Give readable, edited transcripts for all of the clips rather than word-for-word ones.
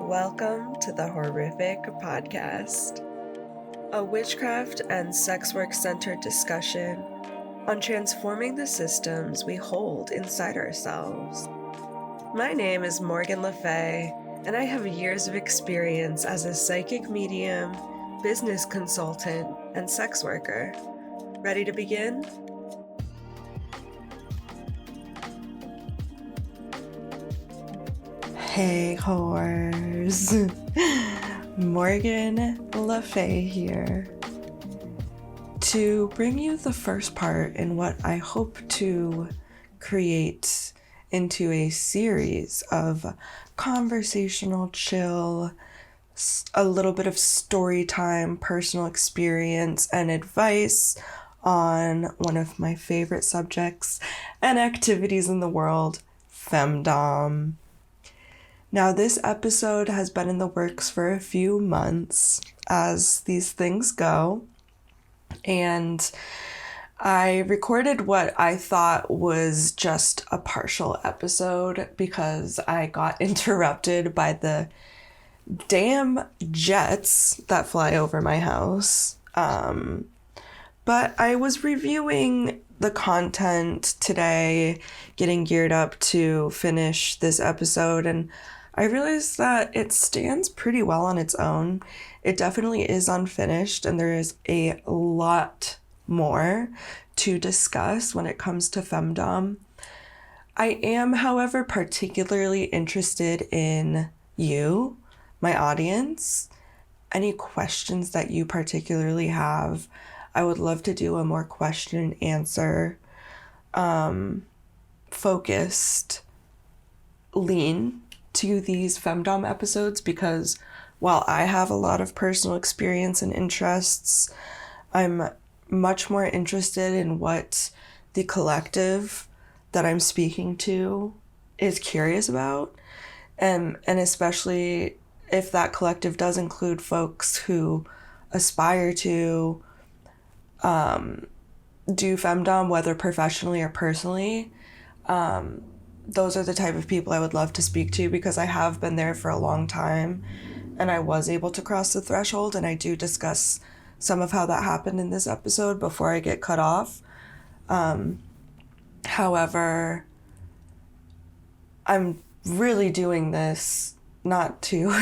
Welcome to the Whorrific podcast, a witchcraft and sex work centered discussion on transforming the systems we hold inside ourselves. My name is Morgan Lafeuille, and I have years of experience as a psychic medium, business consultant, and sex worker. Ready to begin? Hey whores, Morgan Lafeuille here to bring you the first part in what I hope to create into a series of conversational chill, a little bit of story time, personal experience, and advice on one of my favorite subjects and activities in the world, femdom. Now, this episode has been in the works for a few months, as these things go, and I recorded what I thought was just a partial episode because I got interrupted by the damn jets that fly over my house. But I was reviewing the content today, getting geared up to finish this episode, and I realized that it stands pretty well on its own. It definitely is unfinished, and there is a lot more to discuss when it comes to femdom. I am, however, particularly interested in you, my audience. Any questions that you particularly have, I would love to do a more question and answer focused lean to these femdom episodes, because while I have a lot of personal experience and interests, I'm much more interested in what the collective that I'm speaking to is curious about, and especially if that collective does include folks who aspire to do femdom, whether professionally or personally. Those are the type of people I would love to speak to, because I have been there for a long time and I was able to cross the threshold, and I do discuss some of how that happened in this episode before I get cut off. However, I'm really doing this not to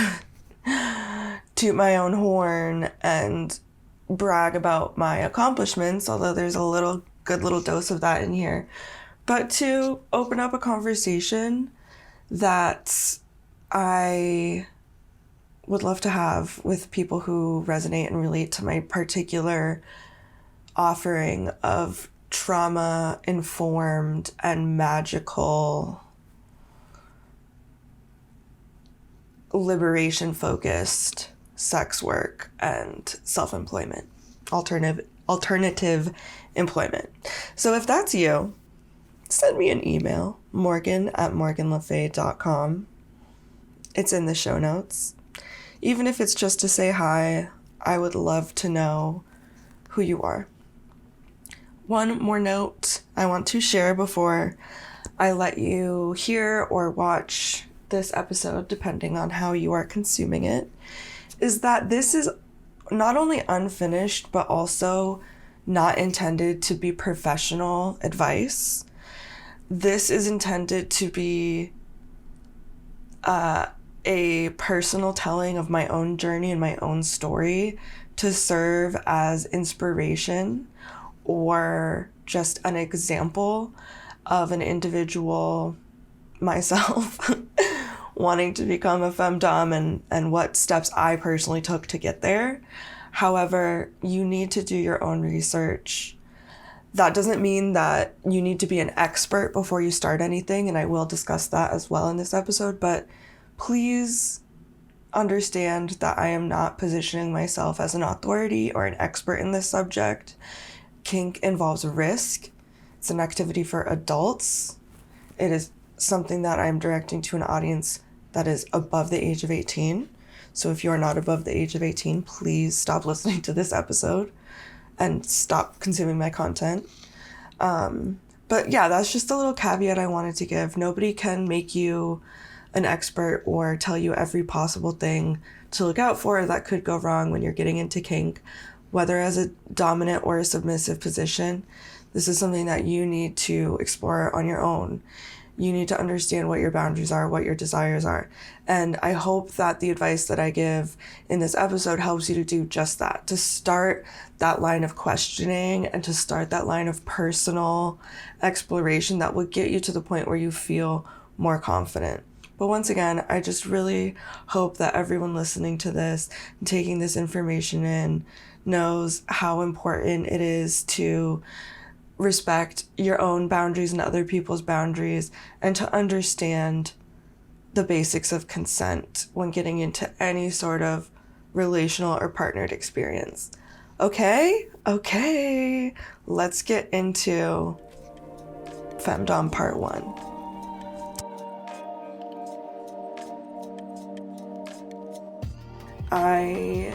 toot my own horn and brag about my accomplishments, although there's a good little dose of that in here, but to open up a conversation that I would love to have with people who resonate and relate to my particular offering of trauma-informed and magical, liberation-focused sex work and self-employment, alternative employment. So if that's you, send me an email, morgan@morganlafeuille.com. It's in the show notes. Even if it's just to say hi, I would love to know who you are. One more note I want to share before I let you hear or watch this episode, depending on how you are consuming it, is that this is not only unfinished, but also not intended to be professional advice. This is intended to be a personal telling of my own journey and my own story, to serve as inspiration or just an example of an individual, myself, wanting to become a femdom and what steps I personally took to get there. However, you need to do your own research. That doesn't mean that you need to be an expert before you start anything, and I will discuss that as well in this episode, but please understand that I am not positioning myself as an authority or an expert in this subject. Kink involves risk. It's an activity for adults. It is something that I'm directing to an audience that is above the age of 18. So if you are not above the age of 18, please stop listening to this episode and stop consuming my content. But yeah, that's just a little caveat I wanted to give. Nobody can make you an expert or tell you every possible thing to look out for that could go wrong when you're getting into kink, whether as a dominant or a submissive position. This is something that you need to explore on your own. You need to understand what your boundaries are, what your desires are. And I hope that the advice that I give in this episode helps you to do just that, to start that line of questioning and to start that line of personal exploration that will get you to the point where you feel more confident. But once again, I just really hope that everyone listening to this and taking this information in knows how important it is to respect your own boundaries and other people's boundaries, and to understand the basics of consent when getting into any sort of relational or partnered experience. Okay, let's get into Femdom Part 1. I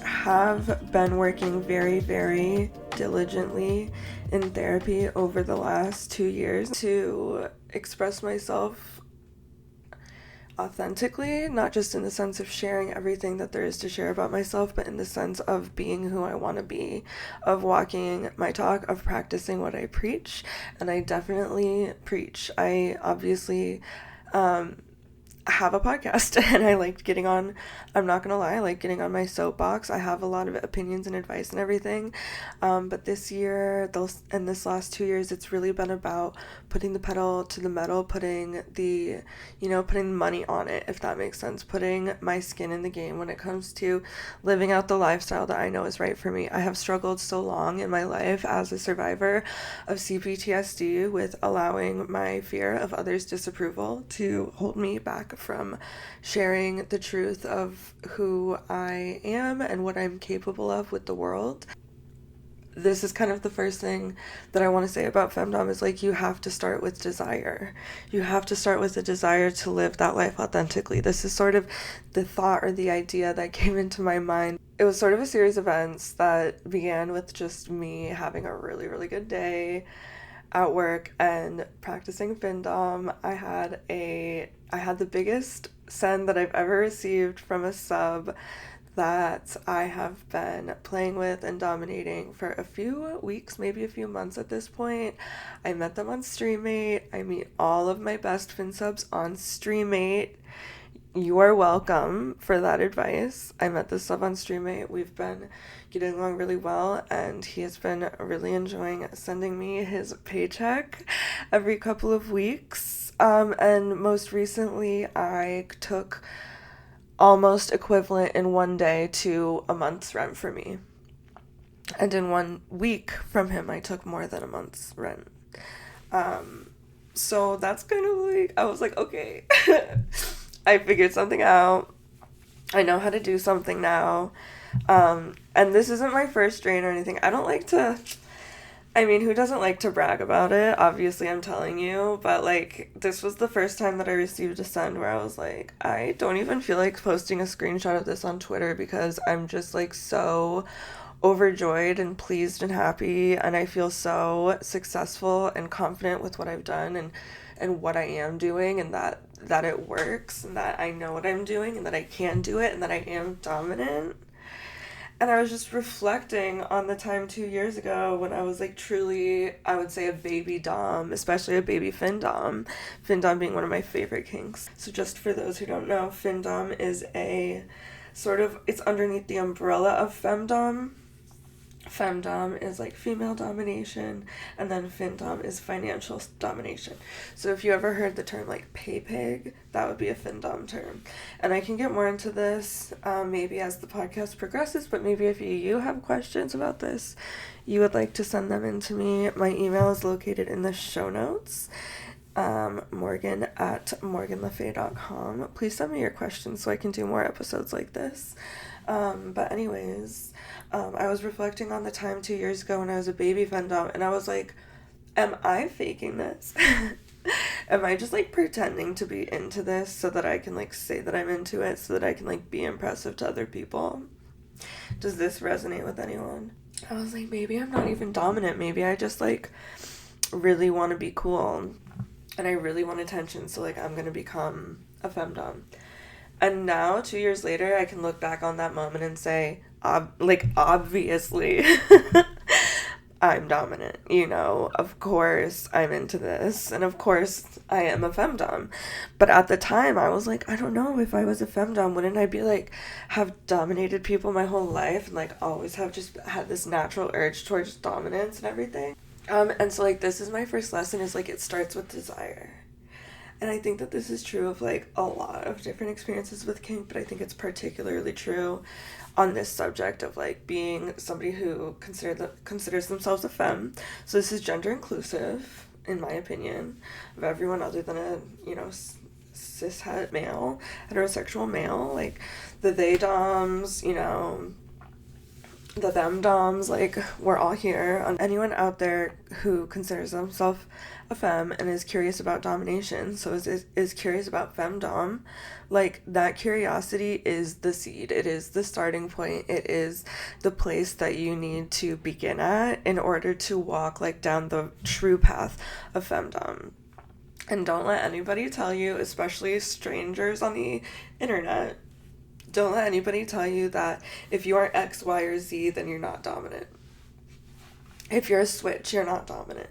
have been working very, very diligently in therapy over the last 2 years to express myself authentically, not just in the sense of sharing everything that there is to share about myself, but in the sense of being who I want to be, of walking my talk, of practicing what I preach. And I definitely preach. I obviously have a podcast and I liked getting on, I'm not gonna lie, I like getting on my soapbox. I have a lot of opinions and advice and everything, but this year and this last 2 years, it's really been about putting the pedal to the metal, putting money on it, if that makes sense, putting my skin in the game when it comes to living out the lifestyle that I know is right for me. I have struggled so long in my life as a survivor of CPTSD with allowing my fear of others' disapproval to hold me back from sharing the truth of who I am and what I'm capable of with the world. This is kind of the first thing that I want to say about femdom is like, you have to start with desire. You have to start with the desire to live that life authentically. This is sort of the thought or the idea that came into my mind. It was sort of a series of events that began with just me having a really, really good day at work and practicing femdom. I had the biggest send that I've ever received from a sub that I have been playing with and dominating for a few weeks, maybe a few months at this point. I met them on StreamMate. I meet all of my best fin subs on StreamMate. You are welcome for that advice. I met this sub on StreamMate. We've been getting along really well, and he has been really enjoying sending me his paycheck every couple of weeks. And most recently, I took almost equivalent in one day to a month's rent for me. And in 1 week from him, I took more than a month's rent. So that's kind of like, I was like, okay, I figured something out. I know how to do something now. And this isn't my first drain or anything. I don't like to, who doesn't like to brag about it? Obviously, I'm telling you, but like, this was the first time that I received a send where I was like, I don't even feel like posting a screenshot of this on Twitter because I'm just like so overjoyed and pleased and happy, and I feel so successful and confident with what I've done and what I am doing, and that it works, and that I know what I'm doing, and that I can do it, and that I am dominant. And I was just reflecting on the time 2 years ago when I was like truly, I would say, a baby dom, especially a baby femdom. Femdom being one of my favorite kinks. So just for those who don't know, femdom is a sort of, it's underneath the umbrella of femdom. Femdom is like female domination, and then findom is financial domination. So if you ever heard the term like pay pig, that would be a findom term. And I can get more into this maybe as the podcast progresses, but maybe if you have questions about this, you would like to send them in to me. My email is located in the show notes. Morgan at morganlafeuille.com. Please send me your questions so I can do more episodes like this. But anyways, I was reflecting on the time 2 years ago when I was a baby femdom, and I was like, am I faking this? Am I just like pretending to be into this so that I can like say that I'm into it, so that I can like be impressive to other people? Does this resonate with anyone? I was like, maybe I'm not even dominant. Maybe I just like really want to be cool, and I really want attention, so like I'm gonna become a femdom. And now, 2 years later, I can look back on that moment and say, obviously, I'm dominant, of course I'm into this, and of course I am a femdom. But at the time, I was like, I don't know, if I was a femdom, wouldn't I be like, have dominated people my whole life, and like always have just had this natural urge towards dominance and everything? And so like, this is my first lesson, is like, it starts with desire. And I think that this is true of like a lot of different experiences with kink, but I think it's particularly true on this subject of like being somebody who considers themselves a femme. So this is gender inclusive, in my opinion, of everyone other than a, cishet male, heterosexual male, like the they doms, the them doms, like, we're all here. Anyone out there who considers themselves a femme and is curious about domination, so is curious about femdom, like, that curiosity is the seed. It is the starting point. It is the place that you need to begin at in order to walk, like, down the true path of femdom. And don't let anybody tell you, especially strangers on the internet, don't let anybody tell you that if you are X, Y, or Z, then you're not dominant. If you're a switch, you're not dominant.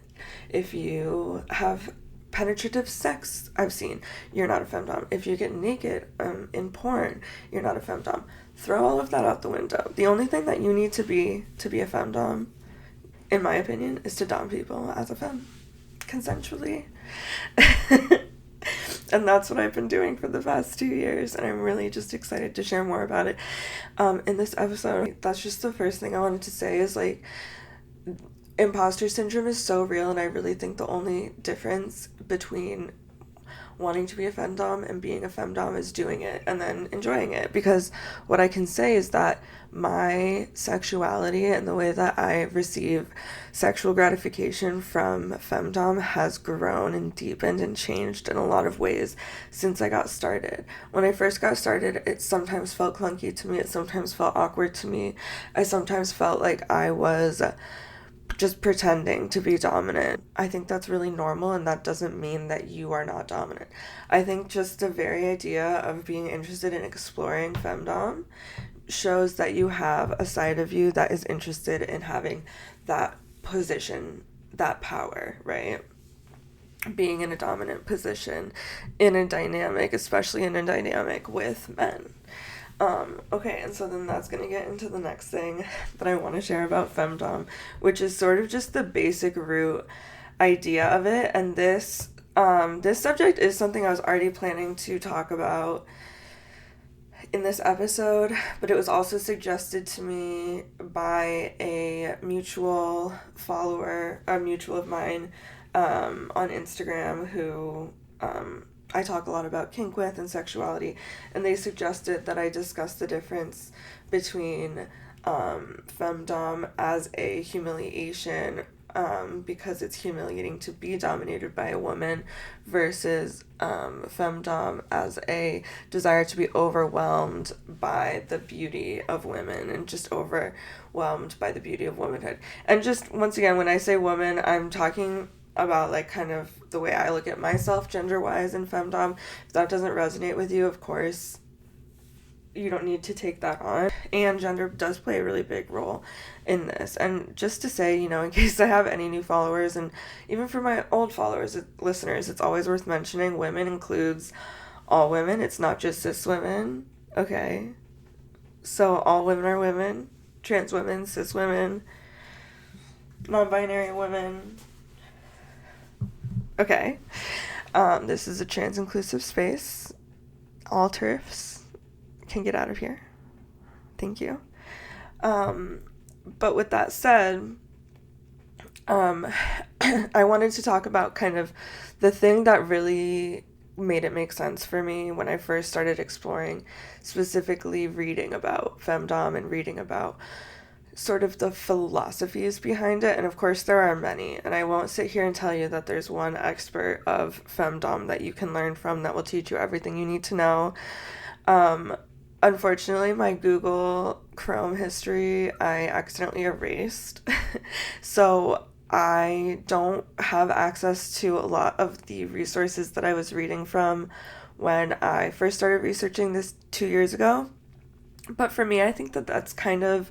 If you have penetrative sex, I've seen, you're not a femdom. If you get naked in porn, you're not a femdom. Throw all of that out the window. The only thing that you need to be a femdom, in my opinion, is to dom people as a femme, consensually. And that's what I've been doing for the past 2 years, and I'm really just excited to share more about it in this episode. That's just the first thing I wanted to say, is like, imposter syndrome is so real, and I really think the only difference between wanting to be a femdom and being a femdom is doing it and then enjoying it. Because what I can say is that my sexuality and the way that I receive sexual gratification from femdom has grown and deepened and changed in a lot of ways since I got started. When I first got started, it sometimes felt clunky to me. It sometimes felt awkward to me. I sometimes felt like I was just pretending to be dominant. I think that's really normal, and that doesn't mean that you are not dominant. I think just the very idea of being interested in exploring femdom shows that you have a side of you that is interested in having that position, that power, right? Being in a dominant position in a dynamic, especially in a dynamic with men. Okay, and so then that's gonna get into the next thing that I want to share about femdom, which is sort of just the basic root idea of it. And this subject is something I was already planning to talk about in this episode, but it was also suggested to me by a mutual of mine on Instagram, who I talk a lot about kink with and sexuality, and they suggested that I discuss the difference between femdom as a humiliation, because it's humiliating to be dominated by a woman, versus femdom as a desire to be overwhelmed by the beauty of women and just overwhelmed by the beauty of womanhood. And just once again, when I say woman, I'm talking about like kind of the way I look at myself gender-wise in femdom. If that doesn't resonate with you, of course, you don't need to take that on. And gender does play a really big role in this. And just to say, in case I have any new followers, and even for my old followers, listeners, it's always worth mentioning, women includes all women. It's not just cis women, okay? So all women are women, trans women, cis women, non-binary women. Okay, this is a trans-inclusive space. All TERFs can get out of here. Thank you. But with that said, I wanted to talk about kind of the thing that really made it make sense for me when I first started exploring, specifically reading about femdom and reading about sort of the philosophies behind it. And of course there are many, and I won't sit here and tell you that there's one expert of femdom that you can learn from that will teach you everything you need to know. Unfortunately, my Google Chrome history I accidentally erased so I don't have access to a lot of the resources that I was reading from when I first started researching this 2 years ago. But for me, I think that that's kind of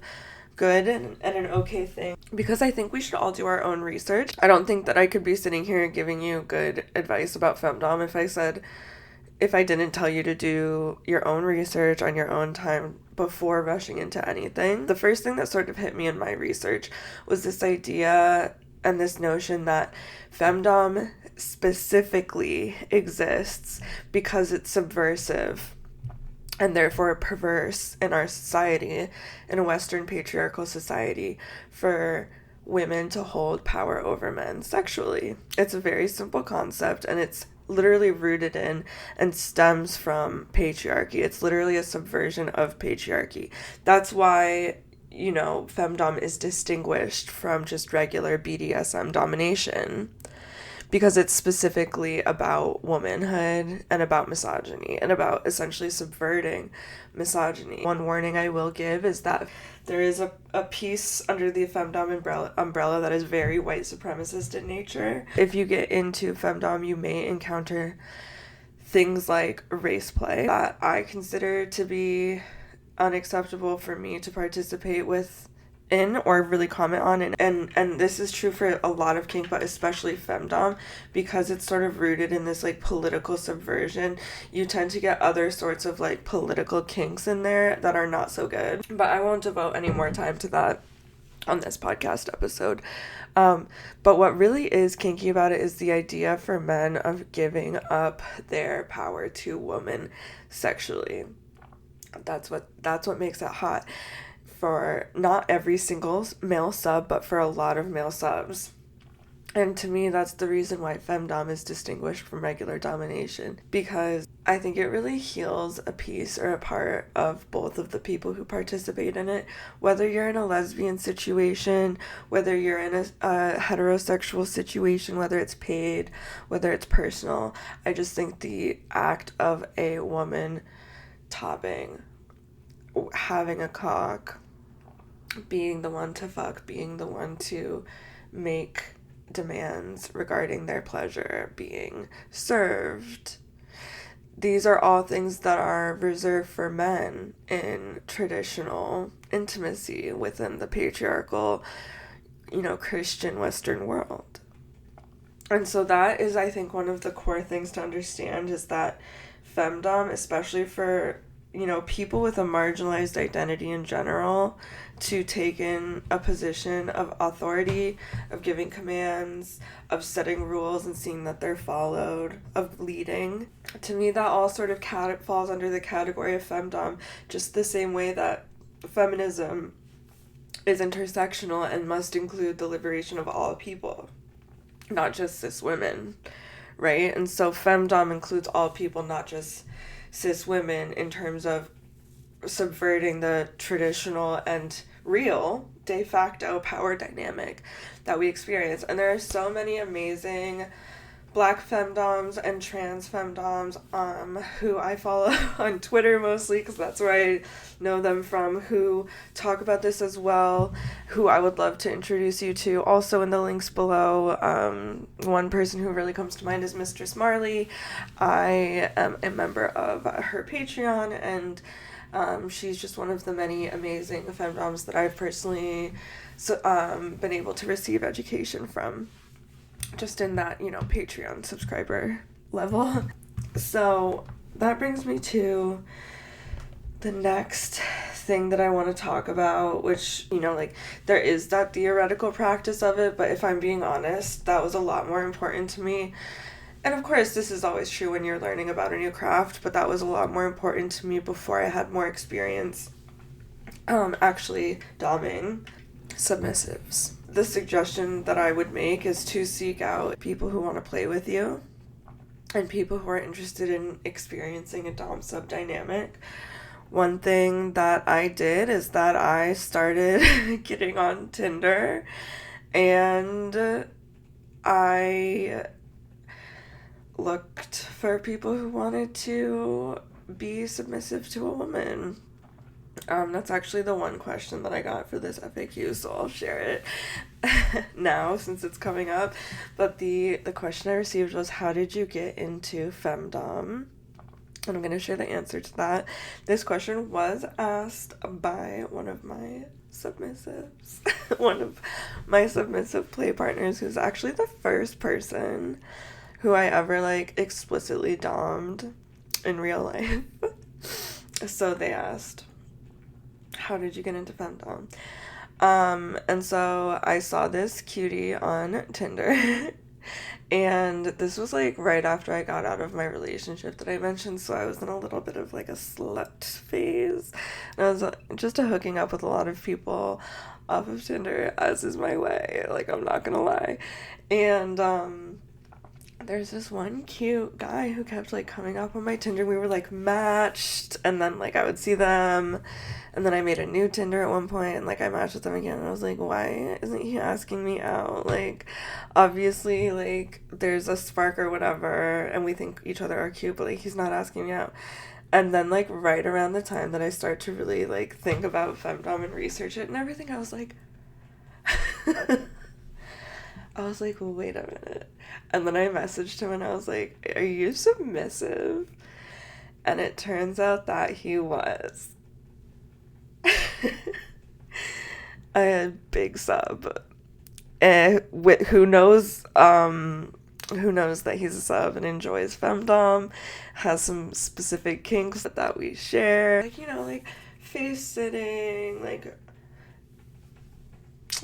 good and an okay thing, because I think we should all do our own research. I don't think that I could be sitting here giving you good advice about femdom if I didn't tell you to do your own research on your own time before rushing into anything. The first thing that sort of hit me in my research was this idea and this notion that femdom specifically exists because it's subversive and therefore perverse in our society, in a Western patriarchal society, for women to hold power over men sexually. It's a very simple concept, and it's literally rooted in and stems from patriarchy. It's literally a subversion of patriarchy. That's why, femdom is distinguished from just regular BDSM domination, because it's specifically about womanhood and about misogyny and about essentially subverting misogyny. One warning I will give is that there is a piece under the femdom umbrella that is very white supremacist in nature. If you get into femdom, you may encounter things like race play that I consider to be unacceptable for me to participate in or really comment on, and this is true for a lot of kink, but especially femdom, because it's sort of rooted in this like political subversion. You tend to get other sorts of like political kinks in there that are not so good, but I won't devote any more time to that on this podcast episode. But what really is kinky about it is the idea for men of giving up their power to women sexually. That's what makes it hot for not every single male sub, but for a lot of male subs. And to me, that's the reason why femdom is distinguished from regular domination, because I think it really heals a piece or a part of both of the people who participate in it. Whether you're in a lesbian situation, whether you're in a heterosexual situation, whether it's paid, whether it's personal, I just think the act of a woman topping, having a cock, being the one to fuck, being the one to make demands regarding their pleasure, being served. These are all things that are reserved for men in traditional intimacy within the patriarchal, Christian Western world. And so that is, I think, one of the core things to understand, is that femdom, especially for people with a marginalized identity in general, to take in a position of authority, of giving commands, of setting rules and seeing that they're followed, of leading. To me, that all sort of falls under the category of femdom, just the same way that feminism is intersectional and must include the liberation of all people, not just cis women, right? And so femdom includes all people, not just cis women, in terms of subverting the traditional and real de facto power dynamic that we experience. And there are so many amazing Black femdoms and trans femdoms who I follow on Twitter mostly, because that's where I know them from, who talk about this as well, who I would love to introduce you to. Also in the links below, one person who really comes to mind is Mistress Marley. I am a member of her Patreon, and she's just one of the many amazing femdoms that I've personally been able to receive education from, just in that, Patreon subscriber level. So that brings me to the next thing that I want to talk about, which, there is that theoretical practice of it, but if I'm being honest, that was a lot more important to me. And of course, this is always true when you're learning about a new craft, but that was a lot more important to me before I had more experience actually domming submissives. The suggestion that I would make is to seek out people who want to play with you and people who are interested in experiencing a dom-sub dynamic. One thing that I did is that I started getting on Tinder, and I looked for people who wanted to be submissive to a woman. That's actually the one question that I got for this FAQ, so I'll share it now since it's coming up. But the question I received was, how did you get into femdom? And I'm going to share the answer to that. This question was asked by one of my submissives, one of my submissive play partners, who's actually the first person who I ever, like, explicitly dommed in real life. So they asked, how did you get into femdom? And so I saw this cutie on Tinder. And this was, like, right after I got out of my relationship that I mentioned, so I was in a little bit of, like, a slut phase. And I was just hooking up with a lot of people off of Tinder, as is my way, like, I'm not gonna lie. And, there's this one cute guy who kept, like, coming up on my Tinder. We were, like, matched, and then, like, I would see them, and then I made a new Tinder at one point, and, like, I matched with them again, and I was like, why isn't he asking me out? Like, obviously, like, there's a spark or whatever, and we think each other are cute, but, like, he's not asking me out. And then, like, right around the time that I start to really, like, think about femdom and research it and everything, I was like... well, wait a minute. And then I messaged him and I was like, are you submissive? And it turns out that he was. A big sub. Who knows that he's a sub and enjoys femdom, has some specific kinks that we share. Like, you know, like face sitting, like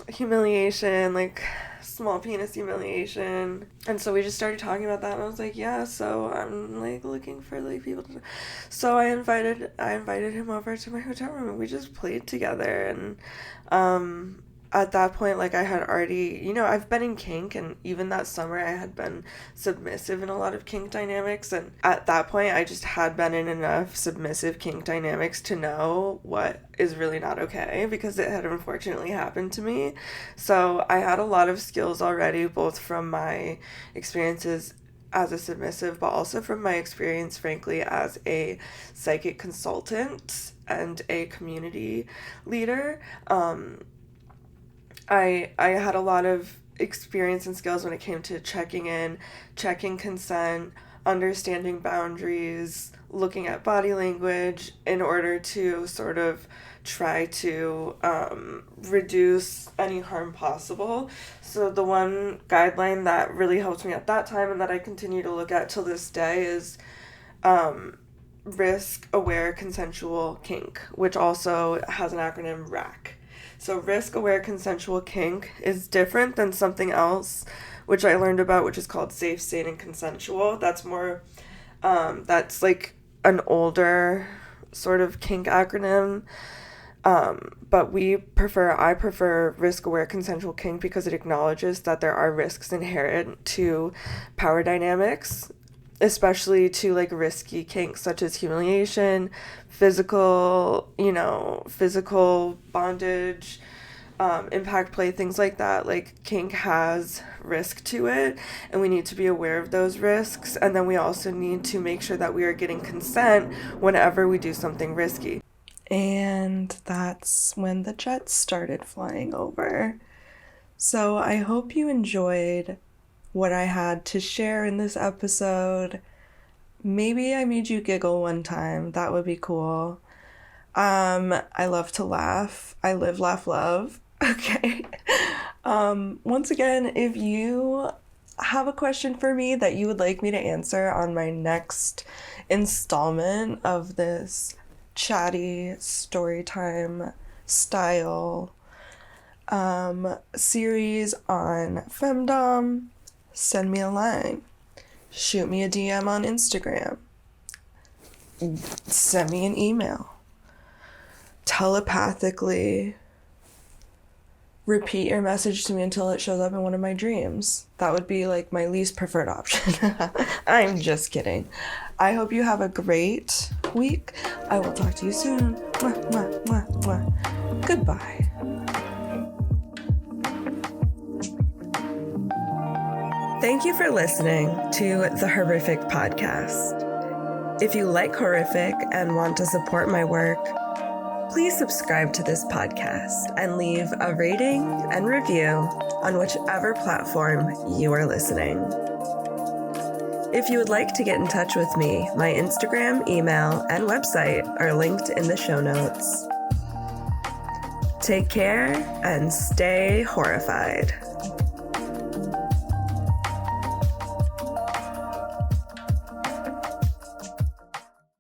humiliation, like small penis humiliation. And so we just started talking about that, and I was like, yeah, so I'm, like, looking for, like, people to... So I invited him over to my hotel room, and we just played together. And at that point, like, I had already, you know, I've been in kink, and even that summer I had been submissive in a lot of kink dynamics, and at that point I just had been in enough submissive kink dynamics to know what is really not okay, because it had unfortunately happened to me. So I had a lot of skills already, both from my experiences as a submissive, but also from my experience, frankly, as a psychic consultant and a community leader. I had a lot of experience and skills when it came to checking in, checking consent, understanding boundaries, looking at body language in order to sort of try to reduce any harm possible. So the one guideline that really helped me at that time and that I continue to look at till this day is risk-aware consensual kink, which also has an acronym RAC. So risk-aware consensual kink is different than something else, which I learned about, which is called safe, sane, and consensual. That's more, that's like an older sort of kink acronym. But I prefer risk-aware consensual kink because it acknowledges that there are risks inherent to power dynamics, especially to, like, risky kinks such as humiliation, physical bondage, impact play, things like that. Like, kink has risk to it, and we need to be aware of those risks, and then we also need to make sure that we are getting consent whenever we do something risky. And that's when the jets started flying over. So I hope you enjoyed what I had to share in this episode. Maybe I made you giggle one time. That would be cool. I love to laugh. I live, laugh, love. Okay. Once again, if you have a question for me that you would like me to answer on my next installment of this chatty storytime style series on femdom, send me a line, shoot me a DM on Instagram, send me an email, telepathically repeat your message to me until it shows up in one of my dreams. That would be, like, my least preferred option. I'm just kidding. I hope you have a great week. I will talk to you soon. Mwah, mwah, mwah, mwah. Goodbye. Thank you for listening to the Whorrific podcast. If you like Whorrific and want to support my work, please subscribe to this podcast and leave a rating and review on whichever platform you are listening. If you would like to get in touch with me, my Instagram, email, and website are linked in the show notes. Take care and stay horrified.